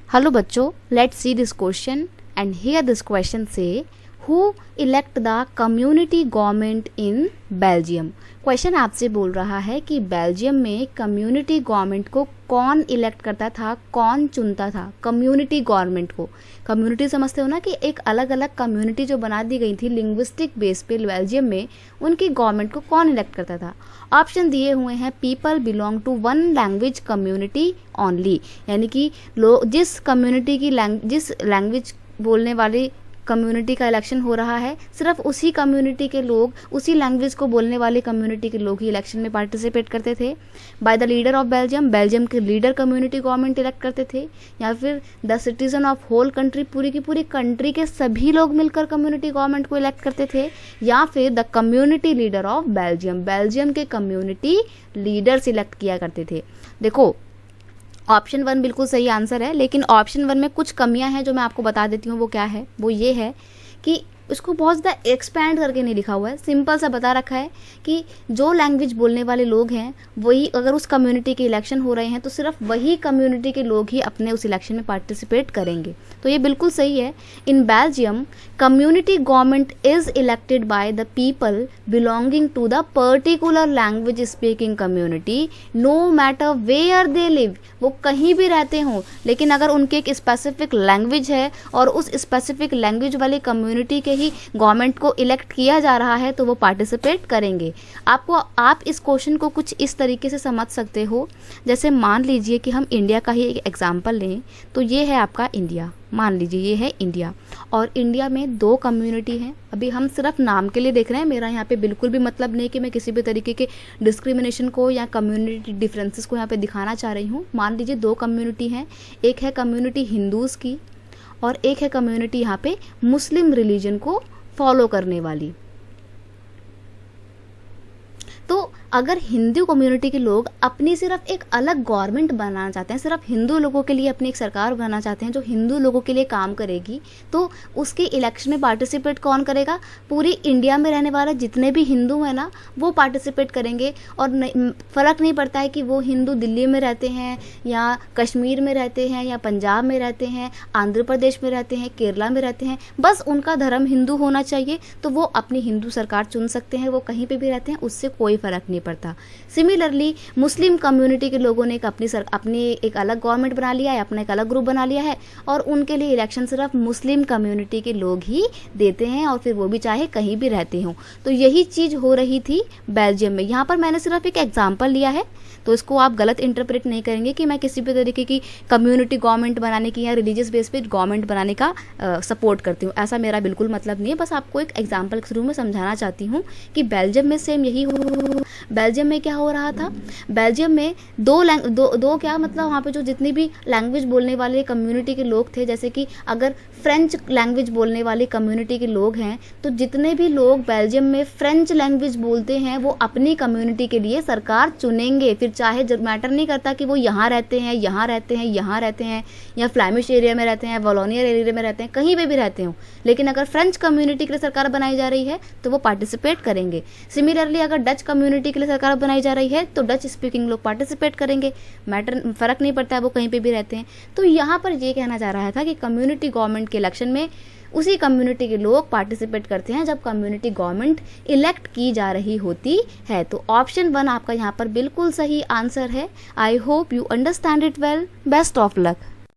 Hello बच्चों, let's see this question and here this question से who elect the community government in Belgium. Question आपसे बोल रहा है कि बेल्जियम में कम्युनिटी गवर्नमेंट को कौन इलेक्ट करता था, कौन चुनता था कम्युनिटी गवर्नमेंट को। कम्युनिटी समझते हो ना कि एक अलग अलग कम्युनिटी जो बना दी गई थी लिंग्विस्टिक बेस पे बेल्जियम में, उनकी गवर्नमेंट को कौन इलेक्ट करता था। ऑप्शन दिए हुए हैं people belong to one language community only, यानी कि लोग जिस कम्युनिटी की जिस लैंग्वेज बोलने वाली कम्युनिटी का इलेक्शन हो रहा है, सिर्फ उसी कम्युनिटी के लोग, उसी लैंग्वेज को बोलने वाले कम्युनिटी के लोग ही इलेक्शन में पार्टिसिपेट करते थे। By the leader of Belgium, Belgium के लीडर कम्युनिटी गवर्नमेंट इलेक्ट करते थे, या फिर the citizen of whole country, पूरी की पूरी कंट्री के सभी लोग मिलकर कम्युनिटी गवर्नमेंट को इलेक्ट करते थे, या फिर the community leader of Belgium, Belgium के कम्युनिटी लीडर्स इलेक्ट किया करते थे। देखो ऑप्शन 1 बिल्कुल सही आंसर है, लेकिन ऑप्शन 1 में कुछ कमियां हैं जो मैं आपको बता देती हूँ। वो क्या है? वो ये है कि उसको बहुत ज़्यादा एक्सपैंड करके नहीं लिखा हुआ है, सिंपल सा बता रखा है कि जो लैंग्वेज बोलने वाले लोग हैं वही, अगर उस कम्युनिटी के इलेक्शन हो रहे हैं तो सिर्फ वही कम्युनिटी के लोग ही अपने उस इलेक्शन में पार्टिसिपेट करेंगे। तो ये बिल्कुल सही है। In Belgium community government is elected by the people belonging to the particular language speaking community no matter where they live. वो कहीं भी रहते हों, लेकिन अगर उनके एक स्पेसिफिक लैंग्वेज है और उस स्पेसिफिक लैंग्वेज वाली कम्युनिटी के ही गवर्नमेंट को इलेक्ट किया जा रहा है तो वो पार्टिसिपेट करेंगे। आप इस क्वेश्चन को कुछ इस तरीके से समझ सकते हो, जैसे मान लीजिए कि हम इंडिया का ही एक एग्जांपल लें, तो ये है आपका इंडिया, मान लीजिए ये है इंडिया, और इंडिया में 2 कम्युनिटी हैं। अभी हम सिर्फ नाम के लिए देख रहे हैं, मेरा यहाँ पे बिल्कुल भी मतलब नहीं कि मैं किसी भी तरीके के डिस्क्रिमिनेशन को या कम्युनिटी डिफरेंसेस को यहाँ पे दिखाना चाह रही हूँ। मान लीजिए 2 कम्युनिटी हैं, एक है कम्युनिटी हिंदूज़ की और एक है कम्युनिटी यहाँ पे मुस्लिम रिलीजन को फॉलो करने वाली। तो अगर हिंदू कम्युनिटी के लोग अपनी सिर्फ एक अलग गवर्नमेंट बनाना चाहते हैं, सिर्फ हिंदू लोगों के लिए अपनी एक सरकार बनाना चाहते हैं जो हिंदू लोगों के लिए काम करेगी, तो उसके इलेक्शन में पार्टिसिपेट कौन करेगा? पूरी इंडिया में रहने वाले जितने भी हिंदू हैं ना, वो पार्टिसिपेट करेंगे। और फ़र्क नहीं पड़ता है कि वो हिंदू दिल्ली में रहते हैं या कश्मीर में रहते हैं या पंजाब में रहते हैं, आंध्र प्रदेश में रहते हैं, केरला में रहते हैं, बस उनका धर्म हिंदू होना चाहिए तो वो अपनी हिंदू सरकार चुन सकते हैं। वो कहीं पर भी रहते हैं, उससे कोई फ़र्क नहीं पड़ता। सिमिलरली मुस्लिम कम्युनिटी के लोगों ने अपनी एक अलग गवर्नमेंट बना लिया है, अपना एक अलग ग्रुप बना लिया है, और उनके लिए इलेक्शन सिर्फ मुस्लिम कम्युनिटी के लोग ही देते हैं, और फिर वो भी चाहे कहीं भी रहते हों। तो यही चीज़ हो रही थी बेल्जियम में। यहाँ पर मैंने सिर्फ एक एग्जाम्पल लिया है, तो इसको आप गलत इंटरप्रेट नहीं करेंगे कि मैं किसी भी तरीके की कम्युनिटी गवर्नमेंट बनाने की या रिलीजियस बेस पे गवर्नमेंट बनाने का सपोर्ट करती हूँ, ऐसा मेरा बिल्कुल मतलब नहीं है। बस आपको एक एग्जाम्पल के थ्रू में समझाना चाहती हूँ कि बेल्जियम में सेम यही हो। बेल्जियम में क्या हो रहा था? बेल्जियम में दो क्या मतलब वहाँ पे जो जितनी भी लैंग्वेज बोलने वाले कम्युनिटी के लोग थे, जैसे कि अगर फ्रेंच लैंग्वेज बोलने वाली कम्युनिटी के लोग हैं, तो जितने भी लोग बेल्जियम में फ्रेंच लैंग्वेज बोलते हैं वो अपनी कम्युनिटी के लिए सरकार चुनेंगे। फिर चाहे मैटर नहीं करता कि वो यहाँ रहते हैं, यहाँ रहते हैं, यहाँ रहते हैं, या फ्लैमिश एरिया में रहते हैं, वॉलोनियर एरिया में रहते हैं, कहीं पे भी रहते हो, लेकिन अगर फ्रेंच कम्युनिटी के लिए सरकार बनाई जा रही है तो वो पार्टिसिपेट करेंगे। सिमिलरली अगर डच कम्युनिटी के लिए सरकार बनाई जा रही है तो डच स्पीकिंग लोग पार्टिसिपेट करेंगे, फ़र्क नहीं पड़ता है वो कहीं पे भी रहते हैं। तो यहाँ पर ये कहना जा रहा था कि कम्युनिटी गवर्नमेंट के इलेक्शन में उसी कम्युनिटी के लोग पार्टिसिपेट करते हैं जब कम्युनिटी गवर्नमेंट इलेक्ट की जा रही होती है। तो ऑप्शन 1 आपका यहाँ पर बिल्कुल सही आंसर है। I hope you understand it well. Best of luck.